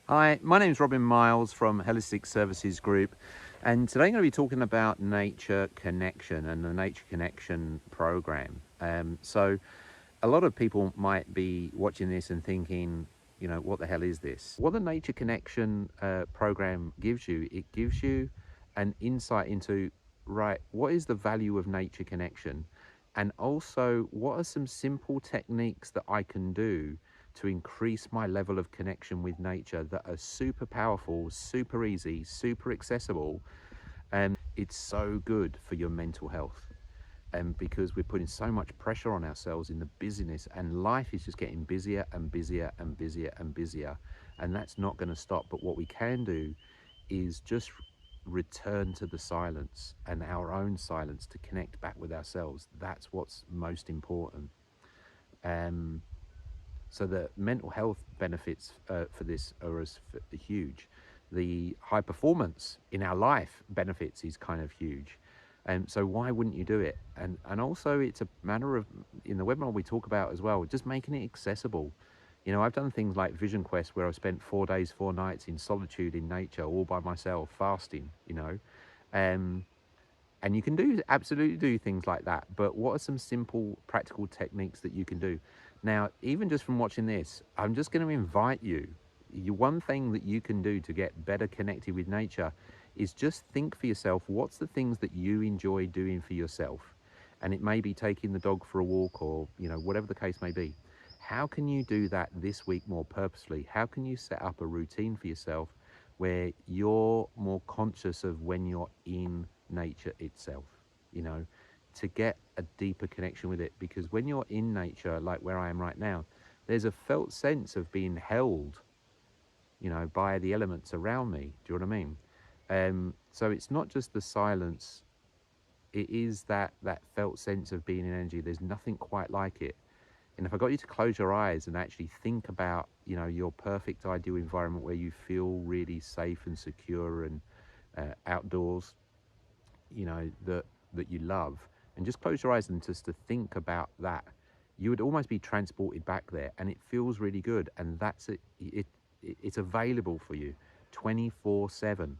Hi, my name is Robin Miles from Holistic Services Group, and today I'm going to be talking about Nature Connection and the Nature Connection program. So, a lot of people might be watching this and thinking, what the hell is this? What the Nature Connection program gives you, it gives you an insight into, right, what is the value of nature connection? And also, what are some simple techniques that I can do to increase my level of connection with nature that are super powerful, super easy, super accessible, and it's so good for your mental health. And because we're putting so much pressure on ourselves in the busyness, and life is just getting busier and busier and busier and busier, and that's not going to stop. But what we can do is just return to the silence and our own silence to connect back with ourselves. That's what's most important. Um, so the mental health benefits for this are huge. The high performance in our life benefits is kind of huge. And so why wouldn't you do it? And also it's a matter of, in the webinar we talk about as well, just making it accessible. I've done things like Vision Quest where I've spent 4 days, 4 nights in solitude in nature, all by myself, fasting, Um, and you can absolutely do things like that. But what are some simple practical techniques that you can do? Now, even just from watching this, I'm just going to invite you. One thing that you can do to get better connected with nature is just think for yourself, what's the things that you enjoy doing for yourself? And it may be taking the dog for a walk, or whatever the case may be. How can you do that this week more purposely? How can you set up a routine for yourself where you're more conscious of when you're in nature itself, to get a deeper connection with it? Because when you're in nature, like where I am right now, there's a felt sense of being held, by the elements around me. Do you know what I mean? So it's not just the silence, it is that felt sense of being in energy. There's nothing quite like it. And if I got you to close your eyes and actually think about, your perfect ideal environment where you feel really safe and secure and outdoors, that you love, and just close your eyes and just to think about that, you would almost be transported back there, and it feels really good. And that's it. It's available for you 24/7,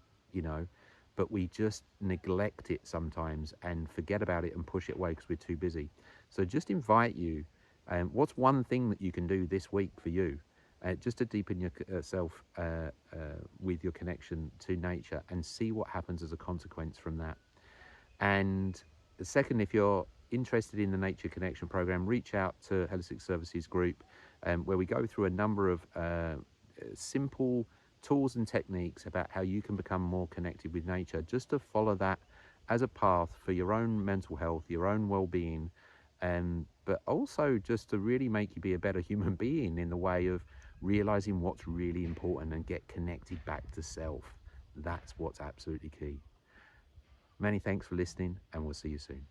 but we just neglect it sometimes and forget about it and push it away because we're too busy. So just invite you, what's one thing that you can do this week for you, just to deepen yourself with your connection to nature, and see what happens as a consequence from that. And the second, if you're interested in the Nature Connection program, reach out to Holistic Services Group, where we go through a number of simple tools and techniques about how you can become more connected with nature, just to follow that as a path for your own mental health, your own well-being, but also just to really make you be a better human being in the way of realizing what's really important and get connected back to self. That's what's absolutely key. Many thanks for listening, and we'll see you soon.